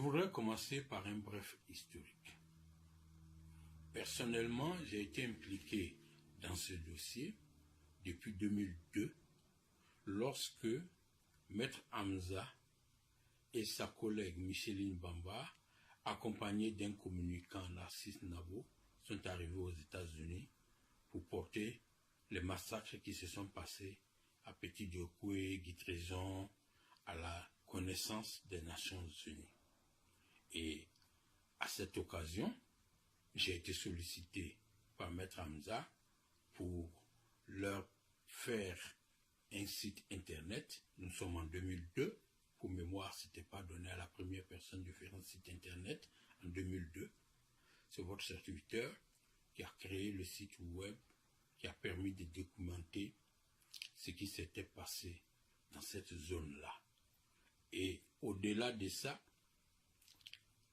voudrais commencer par un bref historique. Personnellement, j'ai été impliqué dans ce dossier depuis 2002, lorsque Maître Hamza et sa collègue Micheline Bamba, accompagnés d'un communicant Narcisse Nabo, sont arrivés aux États-Unis pour porter les massacres qui se sont passés à Petit-Diokoué, Guitrézon, à la connaissance des Nations Unies. Et à cette occasion, j'ai été sollicité par Maître Hamza pour leur faire un site internet. Nous sommes en 2002. Pour mémoire, ce n'était pas donné à la première personne de faire un site internet en 2002. C'est votre serviteur qui a créé le site web qui a permis de documenter ce qui s'était passé dans cette zone-là. Et au-delà de ça,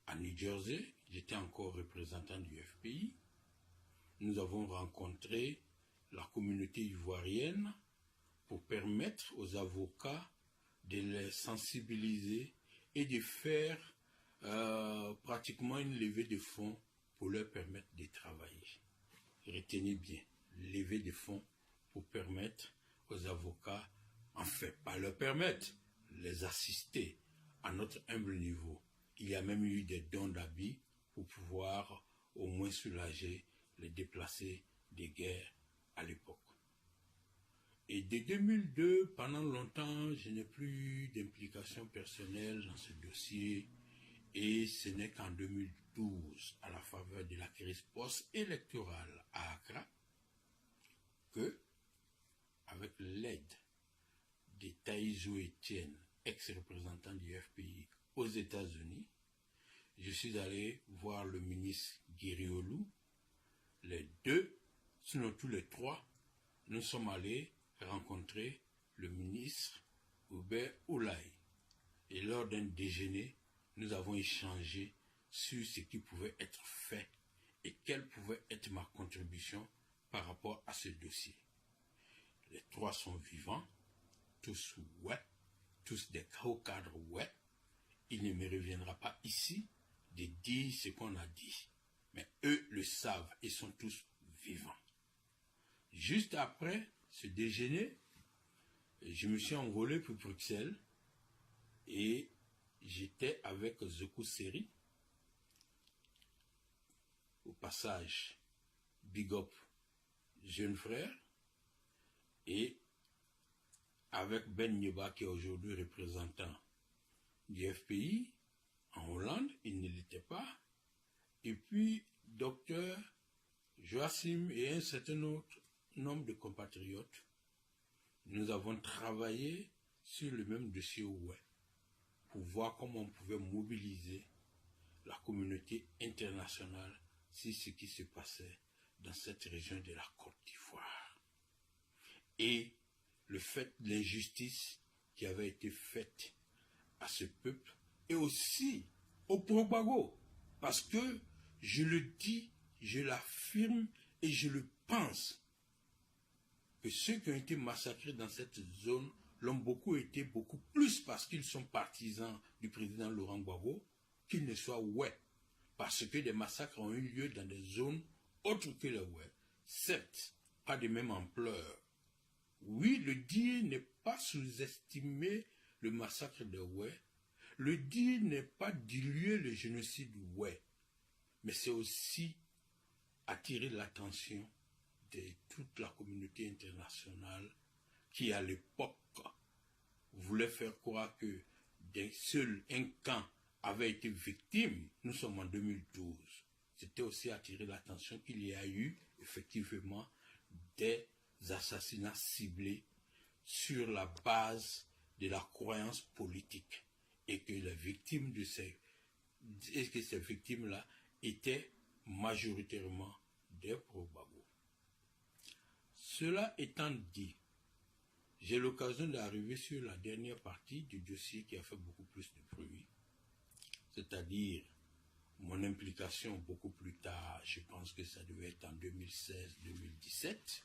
à New Jersey, j'étais encore représentant du FPI. Nous avons rencontré la communauté ivoirienne pour permettre aux avocats de les sensibiliser et de faire pratiquement une levée de fonds pour leur permettre de travailler. Retenez bien, levée de fonds pour permettre aux avocats, enfin pas leur permettre, les assister à notre humble niveau. Il y a même eu des dons d'habits pour pouvoir au moins soulager les déplacés des guerres à l'époque. Et de 2002, pendant longtemps, je n'ai plus d'implication personnelle dans ce dossier. Et ce n'est qu'en 2012, à la faveur de la crise post-électorale à Accra, que, avec l'aide de Taïzo Etienne, ex-représentant du FPI aux États-Unis, je suis allé voir le ministre Guiriolou. Les deux, sinon tous les trois, nous sommes allés rencontrer le ministre Hubert Oulaye. Et lors d'un déjeuner, nous avons échangé sur ce qui pouvait être fait et quelle pouvait être ma contribution par rapport à ce dossier. Les trois sont vivants, tous ouais, tous des hauts cadres ouais. Il ne me reviendra pas ici de dire ce qu'on a dit. Mais eux le savent et sont tous vivants. Juste après ce déjeuner, je me suis envolé pour Bruxelles et j'étais avec Zoku Seri. Au passage, Big Up, jeune frère, et avec Ben Nyeba qui est aujourd'hui représentant du FPI en Hollande, il ne l'était pas, et puis docteur Joachim et un certain autre nombre de compatriotes. Nous avons travaillé sur le même dossier web pour voir comment on pouvait mobiliser la communauté internationale sur ce qui se passait dans cette région de la Côte d'Ivoire. Et le fait de l'injustice qui avait été faite à ce peuple et aussi au Propago. Parce que je le dis, je l'affirme et je le pense que ceux qui ont été massacrés dans cette zone l'ont beaucoup été, beaucoup plus parce qu'ils sont partisans du président Laurent Gbagbo qu'ils ne soient ouais. Parce que des massacres ont eu lieu dans des zones autres que les ouais. Certes, pas de même ampleur. Oui, le dire n'est pas sous-estimer le massacre des ouais. Le dire n'est pas diluer le génocide ouais. Mais c'est aussi attirer l'attention de toute la communauté internationale qui, à l'époque, voulait faire croire que seul un camp avait été victime. Nous sommes en 2012. C'était aussi attirer l'attention qu'il y a eu, effectivement, des assassinats ciblés sur la base de la croyance politique et que les victimes de ces victimes-là étaient majoritairement des Propago. Cela étant dit, j'ai l'occasion d'arriver sur la dernière partie du dossier qui a fait beaucoup plus de bruit, c'est-à-dire mon implication beaucoup plus tard, je pense que ça devait être en 2016-2017,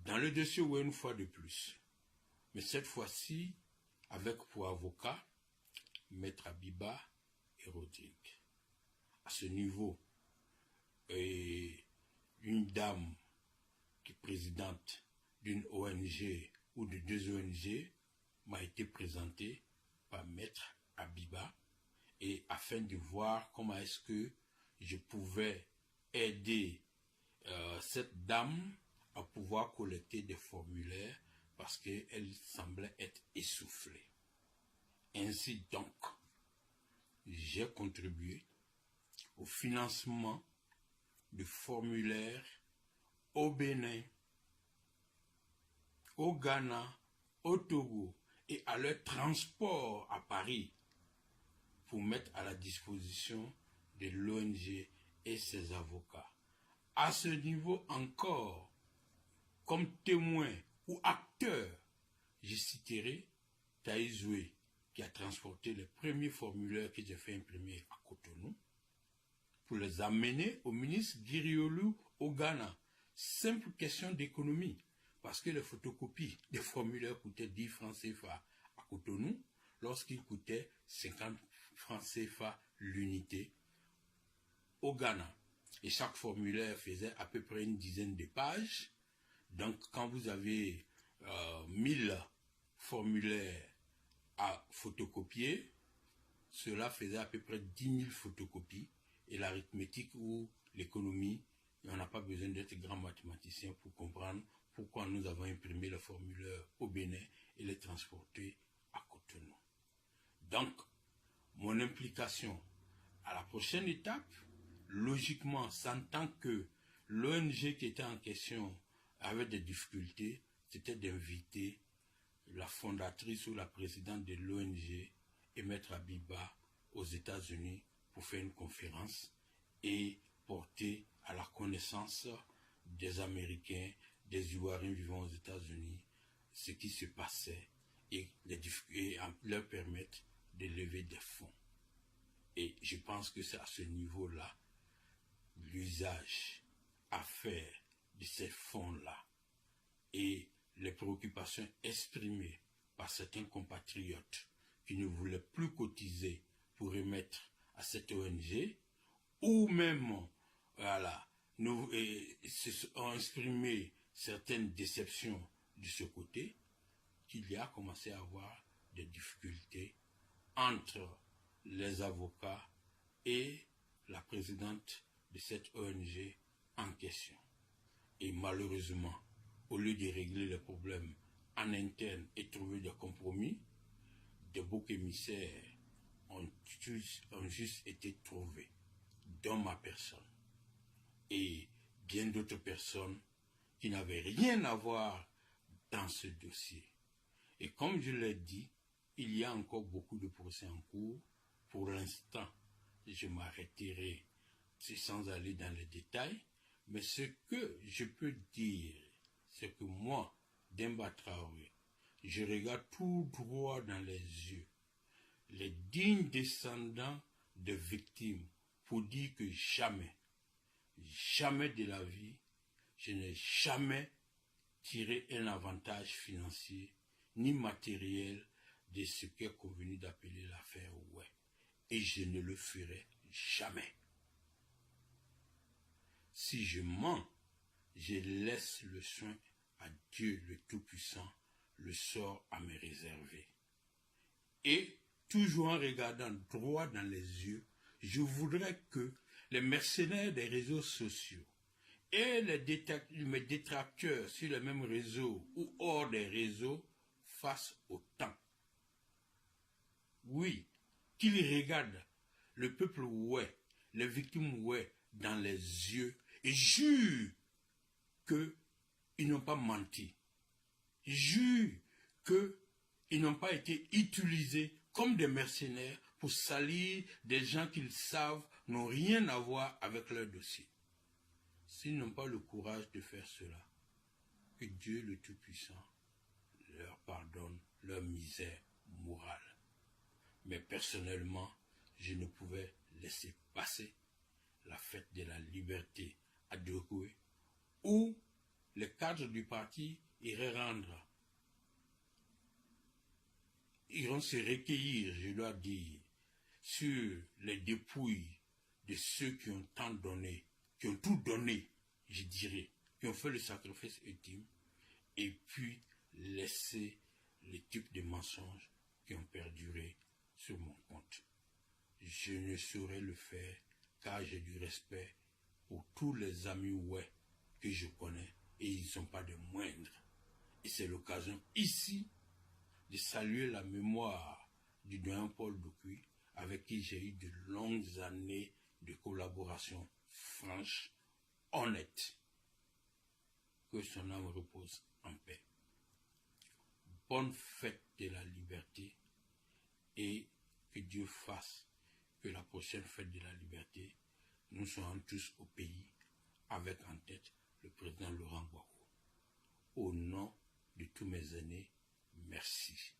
dans le dossier où une fois de plus, mais cette fois-ci avec pour avocat Maître Abiba et Rodrigue. À ce niveau, une dame qui est présidente d'une ONG ou de 2 ONG m'a été présentée par Maître Abiba, et afin de voir comment est-ce que je pouvais aider cette dame à pouvoir collecter des formulaires parce qu'elle semblait être essoufflée. Ainsi donc, j'ai contribué au financement de formulaires au Bénin, au Ghana, au Togo et à leur transport à Paris pour mettre à la disposition de l'ONG et ses avocats. À ce niveau encore, comme témoin ou acteur, je citerai Taïzoué, qui a transporté les premiers formulaires que j'ai fait imprimer à Cotonou pour les amener au ministre Giriolou au Ghana. Simple question d'économie, parce que les photocopies des formulaires coûtaient 10 francs CFA à Cotonou, lorsqu'ils coûtaient 50 francs CFA l'unité au Ghana. Et chaque formulaire faisait à peu près une dizaine de pages. Donc quand vous avez 1000 formulaires à photocopier, cela faisait à peu près 10 000 photocopies. Et l'arithmétique ou l'économie, on n'a pas besoin d'être grand mathématicien pour comprendre pourquoi nous avons imprimé le formulaire au Bénin et les transporté à Cotonou. Donc, mon implication à la prochaine étape, logiquement, sentant que l'ONG qui était en question avait des difficultés, c'était d'inviter la fondatrice ou la présidente de l'ONG et Maître Abiba aux États-Unis pour faire une conférence et porter à la connaissance des Américains, des Ivoiriens vivant aux États-Unis, ce qui se passait et leur permettre de lever des fonds. Et je pense que c'est à ce niveau-là l'usage à faire de ces fonds-là et les préoccupations exprimées par certains compatriotes qui ne voulaient plus cotiser pour remettre à cette ONG, ou même ont exprimé certaines déceptions de ce côté, qu'il y a commencé à avoir des difficultés entre les avocats et la présidente de cette ONG en question. Et malheureusement, au lieu de régler les problèmes en interne et trouver des compromis, des boucs émissaires ont juste été trouvés, dont ma personne et bien d'autres personnes qui n'avaient rien à voir dans ce dossier. Et comme je l'ai dit, il y a encore beaucoup de procès en cours. Pour l'instant, je m'arrêterai sans aller dans les détails, mais ce que je peux dire, c'est que moi, Demba Traoré, je regarde tout droit dans les yeux les dignes descendants de victimes pour dire que jamais de la vie, je n'ai jamais tiré un avantage financier ni matériel de ce qu'est convenu d'appeler l'affaire Ouai. Et je ne le ferai jamais. Si je mens, je laisse le soin à Dieu le Tout-Puissant, le sort à me réserver. Et toujours en regardant droit dans les yeux, je voudrais que les mercenaires des réseaux sociaux et mes détracteurs sur les mêmes réseaux ou hors des réseaux fassent autant. Oui, qu'ils regardent le peuple ouai, les victimes ouai dans les yeux et jurent qu'ils n'ont pas menti. Jurent qu'ils n'ont pas été utilisés comme des mercenaires pour salir des gens qu'ils savent n'ont rien à voir avec leur dossier. S'ils n'ont pas le courage de faire cela, que Dieu le Tout-Puissant leur pardonne leur misère morale. Mais personnellement, je ne pouvais laisser passer la fête de la liberté à Dogoué, où les cadres du parti iraient rendre iront se recueillir, je dois dire, sur les dépouilles de ceux qui ont tant donné, qui ont tout donné, je dirais, qui ont fait le sacrifice ultime, et puis laisser les types de mensonges qui ont perduré sur mon compte. Je ne saurais le faire car j'ai du respect pour tous les amis ouais que je connais et ils ne sont pas de moindres. Et c'est l'occasion ici de saluer la mémoire du doyen Paul Doukuy avec qui j'ai eu de longues années de collaboration franche, honnête. Que son âme repose en paix. Bonne fête de la liberté et que Dieu fasse que la prochaine fête de la liberté, nous soyons tous au pays avec en tête le président Laurent Gbagbo. Au nom de tous mes aînés, merci.